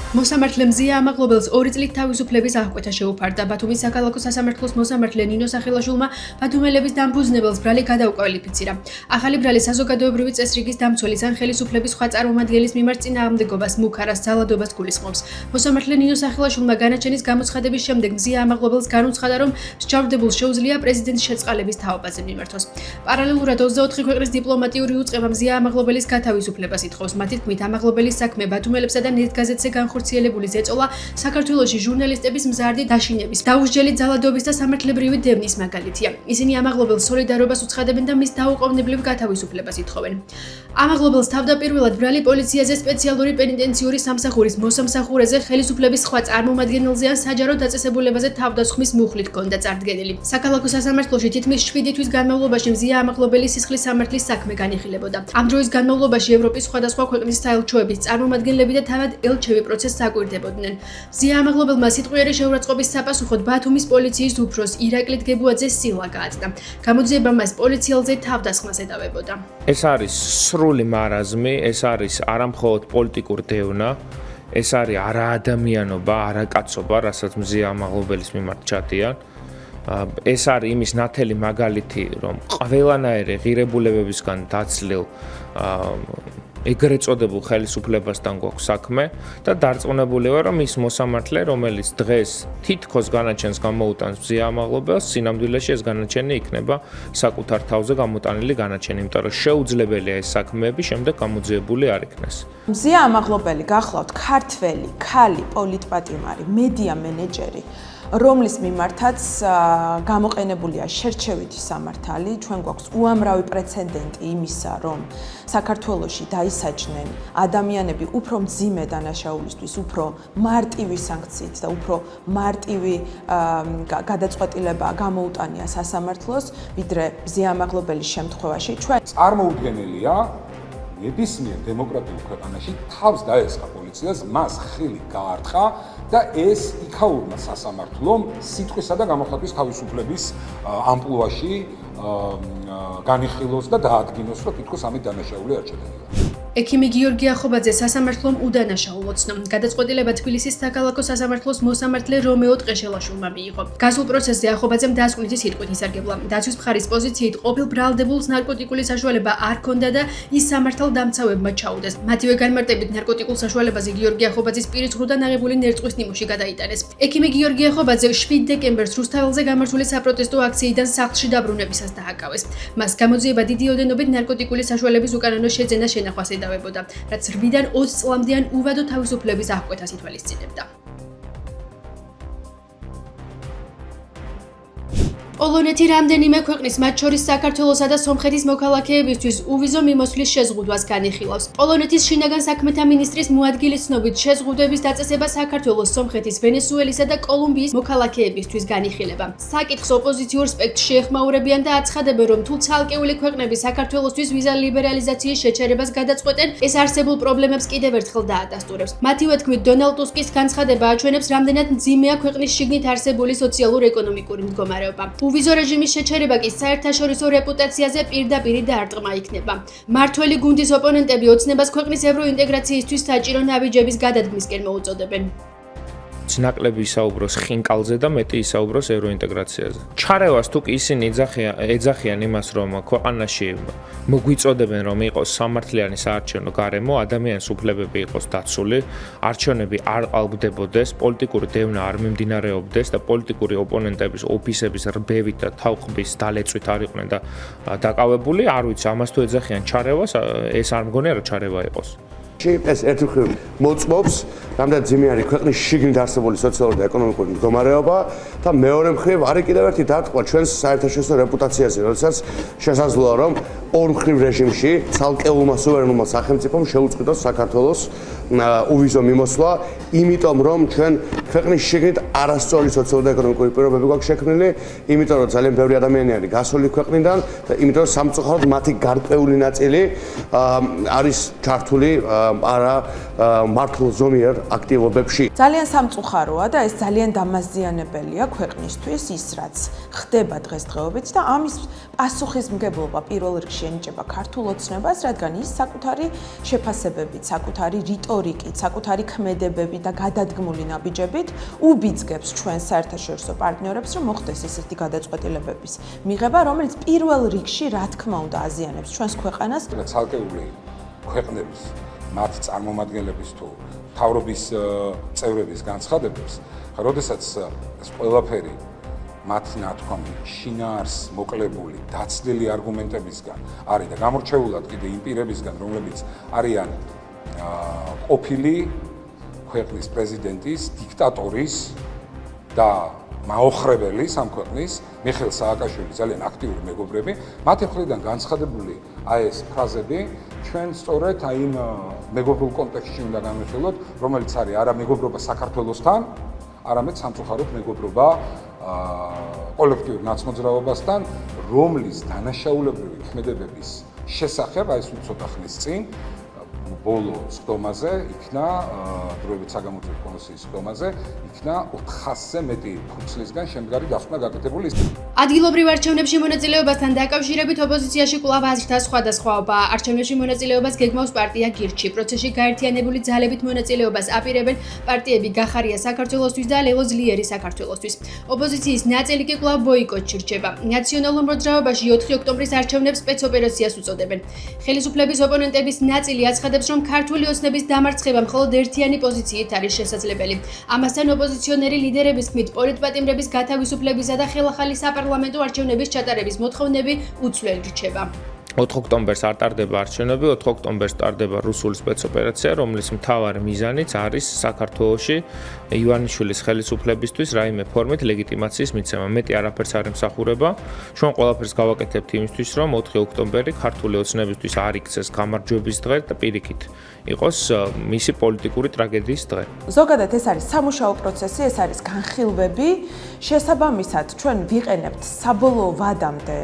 მოსამართლე მზია ამაღლობელს 2 წლით თავისუფლების აღკვეთა შეუფარდა. ბათუმის საქალაქო სასამართლოს მოსამართლე ნინო სახილაშვილმა ბათუმელების დამფუძნებელს ბრალი გადაუკვალიფიცირა. ახალი ბრალი საზოგადოებრივი წესრიგის დამცველის ან ხელისუფლების სხვა წარმომადგენლის მიმართ წინააღმდეგობას, მუქარას, ძალადობას გულისხმობს. მოსამართლე ნინო სახილაშვილმა განაჩენის გამოცხადების შემდეგ მზია ამაღლობელს განუცხადა, რომ მსჯავრდებულს შეუძლია პრეზიდენტის შეწყალების თაობაზე მიმართოს. პარალელურად 24 ქვეყნის დიპლომატიური უწყება მზია ამაღლობელის გათავისუფლებას ითხოვს. მათი თქმით, ამაღლობელის საქმე ბათუმელებსა და ნეტგაზეთზე ხორციელებული ზეწოლა საქართველოში ჟურნალისტების მზარდი დაშინების, დაუსჯელი ძალადობის და სამართლებრივი დევნის მაგალითია. ისინი ამაღლობელს სოლიდარობას უცხადებენ და მის დაუყოვნებლივ გათავისუფლებას ითხოვენ. ამაღლობელს თავდაპირველად ბრალი პოლიციაზე სპეციალური პენიტენციური სამსახურის მოსამსახურეზე ხელისუფლების სხვა წარმომადგენელზე ან საჯარო დაწესებულებაზე თავდასხმის მუხლით ჰქონდა წარდგენილი. საქალაქო სასამართლოში თითქმის 7 თვის განმავლობაში მზია ამაღლობელის სისხლის სამართლის საქმე განიხილებოდა. ამ დროის განმავლობაში ევროპის სხვადასხვა ქვეყნის საელჩოების წარმომადგენლები და თავად ელჩები პროცესს საკვირდებოდნენ. მზია ამაღლობელმა სიტყვიერი შეურაცხყოფის საპასუხოდ ბათუმის პოლიციის უფროს ირაკლი დგებუაძეს სილა გააცდა. გამოძიება მას პოლიციელზე თავდასხმას ედავებოდა. ეს არის სრული მარაზმი, ეს არის არამხოლოდ პოლიტიკური დევნა, ეს არის არაადამიანობა, არაკაცობა, რასაც მზია ამაღლობელის მიმართ ჩადიან. ეს არის იმის ნათელი მაგალითი, რომ ყველანაირი ღირებულებებისგან დაცლილ ეგრეთ წოდებულ ხელისუფლებასთან გვაქვს საქმე და დარწმუნებული ვარ, რომ ის მოსამართლე, რომელიც დღეს თითქოს განაჩენს გამოუტანს მზია ამაღლობელს, სინამდვილეში ეს განაჩენი იქნება საკუთარ თავზე გამოტანილი განაჩენი, იმიტომ რომ შეუძლებელია ეს საქმეები შემდეგ გამოძიებული არ იქნეს. მზია ამაღლობელი გახლავთ ქართველი, ქალი პოლიტპატიმარი, მედია მენეჯერი, რომლის მიმართაც გამოყენებულია შერჩევითი სამართალი, ჩვენ გვაქვს უამრავი პრეცედენტი იმისა, რომ საქართველოში დაისაჯნენ ადამიანები უფრო მძიმე დანაშაულისთვის, უფრო მარტივი სანქციით და უფრო მარტივი გადაწყვეტილება გამოუტანია სასამართლოს, ვიდრე მზია ამაღლობელის შემთხვევაში. ჩვენ წარმოუდგენელია ნებისმიერ დემოკრატიულ ქვეყანაში თავს დაესხა პოლიციას, მას ხელი გაარტყა და ეს იქაურნა სასამართლომ სიტყვისა და გამოხატვის თავისუფლების ამპლუაში განიხილოს და დაადგინოს, რომ თითქოს ამით დანაშაული არ შედგება. ექიმი გიორგი ახობაძე სასამართლომ უდანაშაულ ოცნა. გადაწყვეტილება თბილისის საქალაქო სასამართლოს მოსამართლე რომეო ტყეშელაშვილმა მიიღო. გასულ პროცესზე ახობაძემ დასკვნითი სიტყვით ისარგებლა. დაცვის მხარის პოზიციით ყოფილ ბრალდებულს ნარკოტიკული საშუალება არ ჰქონდა და ის სამართალდამცავებმა ჩაუდეს. მათივე განმარტებით ნარკოტიკულ საშუალებაზე გიორგი ახობაძის პირისგრუდან აღებული ნერწყვის ნიმუში გადაიტანეს. ექიმი გიორგი ახობაძე 7 დეკემბერს რუსთაველზე გამართული საპროტესტო აქციიდან სახლში დაბრუნებისას დააკავეს. მას გამოძიება დიდი ოდენობით ნარკოტიკული საშუალების უკანონო შეძენა შენახვას ედავებოდა, რაც 8-დან 20 წლამდეან უვადო თავისუფლების აღკვეთას ითვალისწინებდა. პოლონეთი რამდენიმე ქვეყნის, მათ შორის საქართველოსა და სომხეთის მოქალაქეებისთვის უვიზო მიმოსვლის შეზღუდვას განიხილავს. პოლონეთის შინაგან საქმეთა მინისტრის მოადგილის ცნობით, შეზღუდვების დაწესება საქართველოს, სომხეთის, ვენესუელისა და კოლუმბიის მოქალაქეებისთვის განიხილება. საკითხს ოპოზიციურ სპექტრში შეეხმაურებიან და აცხადებენ, რომ თუ ცალკეული ქვეყნები საქართველოსთვის ვიზა ლიბერალიზაციის შეჩერებას გადაწყვეტენ, ეს არსებულ პრობლემებს კიდევ ერთხელ დაადასტურებს. მათივე თქმით, დონალდ ტუსკის განცხადება აჩვენებს, რამდენად მძიმეა ქვეყნის შიგნით არსებული სოციალურ-ეკონომიკური მდგომარეობა. უვიზო რეჟიმის შეჩერება კი საერთაშორისო რეპუტაციაზე პირდაპირი დარტყმა იქნება. მართველი გუნდის ოპონენტები ოცნებას ქვეყნის ევროინტეგრაციისთვის საჭირო ნაბიჯების გადადგმისკენ მოუწოდებენ. ნაკლები ისაუბროს ხინკალზე და მეტი ისაუბროს ევროინტეგრაციაზე. ჩარევას თუ კი ისინი ეძახიან იმას, რომ ქვეყანაში მოგვიწოდებენ, რომ იყოს სამართლიანი საარჩევნო გარემო, ადამიანის უფლებები იყოს დაცული, არჩევნები არ ყალბდებოდეს, პოლიტიკური დევნა არ მიმდინარეობდეს და პოლიტიკური ოპონენტების ოფისების რბევით და თავყბის დალეწვით არ იყვნენ და დაკავებული, არ ვიცი, ამას თუ ეძახიან ჩარევას, ეს არ მგონია რომ ჩარევა იყოს. ეს ერთი მხრივ მოწმობს რამდენად ძიმე არის ქვეყნის შიგნით არსებული სოციალური და ეკონომიკური მდგომარეობა და მეორე მხრივ არის კიდევ ერთი დარტყმა ჩვენს საერთაშორისო რეპუტაციაზე, როდესაც შესაძლოა რომ ორ მხრივ რეჟიმში ცალკეულმა სუვერენულმა სახელმწიფომ შეუწყიტოს საქართველოს უვიზო მიმოსვლა, იმიტომ რომ ჩვენ ქვეყნის შიგნით არასწორი სოციალური და ეკონომიკური პირობები გვაქვს შექმნილი, იმიტომ რომ ძალიან ბევრი ადამიანი არის გასული ქვეყნიდან და იმიტომ რომ სამწუხაროდ მათი გარკვეული ნაწილი არის ჩართული არა მართლ ზომიერ აქტივობებში. ძალიან სამწუხაროა და ეს ძალიან დამაზიანებელია ქვეყნისთვის ის რაც ხდება დღესდღეობით და ამის პასუხისმგებლობა პირველ რიგში ენიჭება ქართულ ოცნებას, რადგან ის საკუთარი შეფასებებით, საკუთარი რიტორიკით, საკუთარი ქმედებებით და გადადგმული ნაბიჯებით უბიძგებს ჩვენ საერთაშორისო პარტნიორებს, რომ მოხდეს ესეთი გადაწყვეტილებების მიღება, რომელიც პირველ რიგში, რა თქმა უნდა, აზიანებს ჩვენს ქვეყანას. ცალკეული ქვეყნების მათ წარმომადგენლების თუ მთავრობის წევრების განცხადებებს, როდესაც ეს ყველაფერი მათ ნათქვამი შინაარს მოკლებული დაცდილი არგუმენტებისგან არის და გამორჩეულად კიდე იმ პირებისგან, რომლებიც არიან ყოფილი ქვეყნის პრეზიდენტის, დიქტატორის და მაოხრებელი ამ ქვეყნის მიხეილ სააკაშვილი ძალიან აქტიური მეგობრები, მათი მხრიდან განცხადებული ეს ფრაზები ჩვენ სწორედ იმ მეგობრულ კონტექსტში უნდა განვიხილოთ, რომელიც არის არა მეგობრობა საქართველოსთან, არამედ სამწუხაროდ მეგობრობა კოლექტიურ ნაცმოძრაობასთან, რომლის დანაშაულებრივი ქმედებების შესახებ აი ეს ცოტა ხნის წინ ბოლო სხდომაზე იქნა დროებით საგამოწევო კომისიის სხდომაზე იქნა 400-ზე მეტი ფურცლისგან შემდგარი დასკვნა გაკეთებული. ადგილობრივ არჩევნებში მონაწილეობასთან დაკავშირებით ოპოზიციაში კვლავ აზრთა სხვადასხვაობა. არჩევნებში მონაწილეობას გეგმავს პარტია გირჩი. პროცესში გაერთიანებული ძალებით მონაწილეობას აპირებენ პარტიები გახარია საქართველოსთვის და ლელო ძლიერი საქართველოსთვის. ოპოზიციის ნაწილი კი კვლავ ბოიკოტში რჩება. ნაციონალურ მოძრაობაში 4 ოქტომბრის არჩევნებს სპეცოპერაციას უწოდებენ. ხელისუფლების ოპონენტების ნაწილი აცხადებს, რომ ქართული ოცნების დამარცხება მხოლოდ ერთიანი პოზიციით არის შესაძლებელი. ამასთან ოპოზიციონერი ლიდერების თქმით, პოლიტპატიმრების გათავისუფლებისა და ხელახალი საპარლამენტო არჩევნების ჩატარების მოთხოვნები უცვლელი რჩება. 4 ოქტომბერს არ ტარდება არჩევნები, 4 ოქტომბერს ტარდება რუსული სპეცოპერაცია, რომლის მთავარი მიზანიც არის საქართველოში ივანიშვილის ხელისუფლებისთვის რაიმე ფორმით ლეგიტიმაციის მიცემა. მეტი არაფერს არ ემსახურება. ჩვენ ყველაფერს გავაკეთებთ იმისთვის, რომ 4 ოქტომბერი ქართული ოცნებისთვის არ იქცეს გამარჯვების დღე და პირიქით იყოს მისი პოლიტიკური ტრაგედიის დღე. ზოგადად ეს არის სამუშაო პროცესი, ეს არის განხილვები. შესაბამისად, ჩვენ ვიყენებთ საბოლოო ვადამდე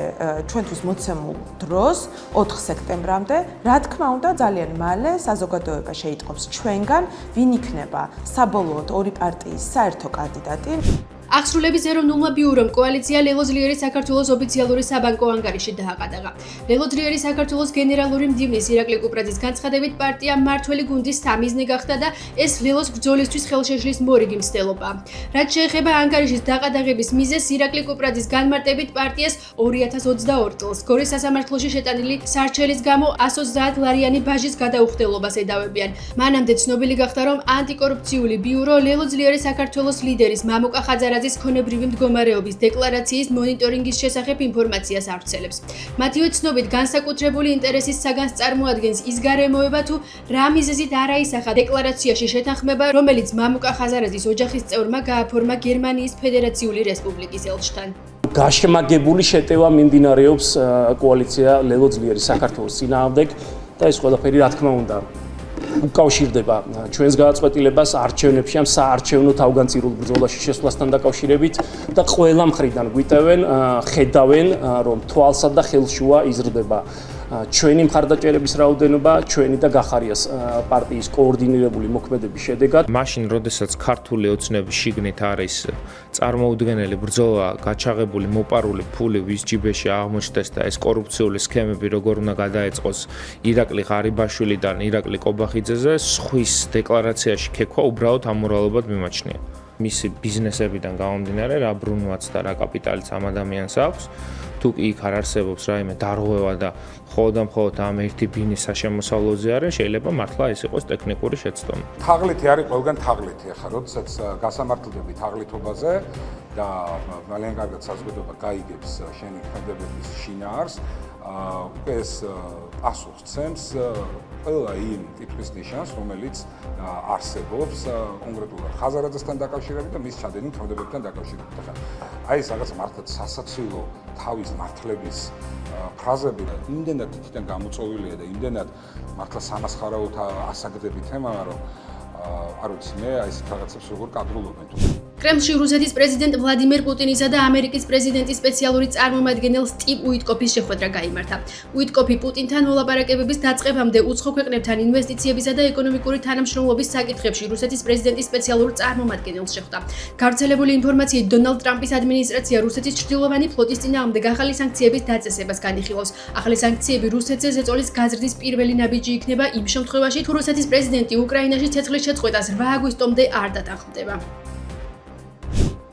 ჩვენთვის მოცემულ დროს 4 სექტემბრამდე, რა თქმა უნდა, ძალიან მალე საზოგადოება შეიტყობს ჩვენგან, ვინ იქნება საბოლოოდ ორი პარტიის საერთო კანდიდატი. აღსრულების ეროვნულმა ბიურომ კოალიცია ლელო ძლიერი საქართველოს ოფიციალური საბანკო ანგარიში დააყადაღა. ლელო ძლიერი საქართველოს გენერალური მდივნის ირაკლი კუპრაძის განცხადებით პარტია მართველი გუნდის სამიზნე გახდა და ეს ლელოს ბრძოლისთვის ხელშეშლის მორიგი მცდელობაა. რაც შეეხება ანგარიშის დაყადაღების მიზეზს, ირაკლი კუპრაძის განმარტებით პარტიას 2022 წელს გორის სასამართლოში შეტანილი სარჩელის გამო 130 ლარიანი ბაჟის გადაუხდელობას ედავებიან. მანამდე ცნობილი გახდა, რომ ანტიკორუფციული ბიურო ლელო ძლიერი საქართველოს ლიდერის მამუკა ხაძარაძის ქონებრივი მდგომარეობის დეკლარაციის მონიტორინგის შესახებ ინფორმაციას ავრცელებს. მათივე ცნობით განსაკუთრებული ინტერესის საგანს წარმოადგენს ის გარემოება, თუ რა მიზეზით არ აისახა დეკლარაციაში შეთანხმება, რომელიც მამუკა ხაზარაძის ოჯახის წევრმა გააფორმა გერმანიის ფედერაციული რესპუბლიკის ელჩთან. გაშმაგებული შეტევა მიმდინარეობს კოალიცია ლელო ძლიერი საქართველოს წინააღმდეგ და ეს ყველაფერი რა თქმა უნდა უკავშირდება ჩვენს გადაწყვეტილებას არჩევნებში ამ საარჩევნო თავგანწირულ ბრძოლაში შესვლასთან დაკავშირებით და ყველა მხრიდან გვიტევენ, ხედავენ, რომ თვალსა და ხელშუა იზრდება ჩვენი მხარდაჭერების რაოდენობა, ჩვენი და გახარიას პარტიის კოორდინირებული მოქმედების შედეგად. მაშინ, როდესაც ქართული ოცნების შიგნით არის წარმოუდგენელი ბრძოლა, გაჩაღებული მოპარული ფული ვის ჯიბეში აღმოჩნდეს და ეს კორუფციული სქემები როგორ უნდა გადაეწყოს ირაკლი ღარიბაშვილიდან ირაკლი კობახიძეზე, სხვის დეკლარაციაში ქექვა უბრალოდ ამორალობად მიმაჩნია. მისი ბიზნესებიდან გამომდინარე, რა ბრუნვაც და რა კაპიტალიც ამ ადამიანს აქვს, თუ იქ არ არსებობს რაიმე დარღვევა და მხოლოდ ამ ერთი ბინის საშემოსავლოზე არის, შეიძლება მართლა ეს იყოს ტექნიკური შეცდომა. თაღლითი არის ყველგან თაღლითი. ახლა როდესაც გასამართლდები თაღლითობაზე და ძალიან კარგად საზოგადოება გაიგებს შენი ქმედებების შინაარს, ეს პასუხს ცემს ყველა იმ ტიპის ნიშანს, რომელიც არსებობს კონკრეტულად ხაზარაძესთან დაკავშირებით და მის ჩადენილ ქმედებებთან დაკავშირებით. აი ეს რაღაც მართლაც სასაცილო თავის მართლების ფრაზები და იმდენად თითიდან გამოწვევილია და იმდენად მართლა სამასხარაოდ ასაგდები თემა, რომ არ ვიცი მე აი ეს რაღაცებს როგორ კადრულობენ თუ კრემლში რუსეთის პრეზიდენტ ვლადიმერ პუტინისა და ამერიკის პრეზიდენტის სპეციალური წარმომადგენელ სტივ უიტკოფის შეხვედრა გაიმართა. უიტკოფი პუტინთან მოლაპარაკებების დაწყებამდე უცხო ქვეყნებთან ინვესტიციებისა და ეკონომიკური თანამშრომლობის საკითხებში რუსეთის პრეზიდენტის სპეციალურ წარმომადგენელს შეხვდა. გავრცელებული ინფორმაციით დონალდ ტრამპის ადმინისტრაცია რუსეთის ჩრდილოვანი ფლოტის წინააღმდეგ ახალი სანქციების დაწესებას განიხილავს. ახალი სანქციები რუსეთზე ზეწოლის გაზრდის პირველი ნაბიჯი იქნება იმ შემთხვევაში, თუ რუსეთის პრეზიდენტი უკრაინაში ცეცხლის შეწყვეტას 8 აგვისტომდე არ დათანხმდება.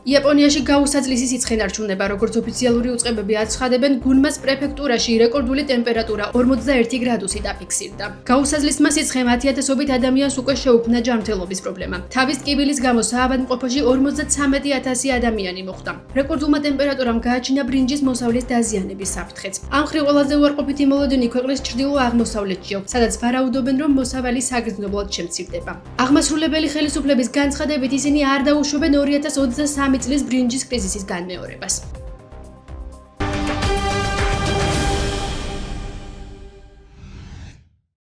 იაპონიაში გაუსაძლისი სიცხე ნარჩუნება, როგორც ოფიციალური უწყებები აცხადებენ, გუნმას პრეფექტურაში რეკორდული ტემპერატურა 41 გრადუსი დაფიქსირდა. გაუსაძლისმა სიცხემ 10,000-ობით ადამიანს უკვე შეუქმნა ჯანმრთელობის პრობლემა. თავის ტკივილის გამო საავადმყოფოში 53,000 ადამიანი მოხვდა. რეკორდულმა ტემპერატურამ გააჩინა ბრინჯის მოსავლის დაზიანების საფრთხეც. ამ მხრივ ყველაზე უარყოფითი მოლოდინი ქვეყნის ჩრდილო-აღმოსავლეთშია, სადაც ვარაუდობენ, რომ მოსავალი საგრძნობლად შემცირდება. აღმასრულებელი ხელისუფლების განცხადებით ისინი არ დაუშვებენ 2023 წლის ბრინჯის კრიზისის განმეორებას.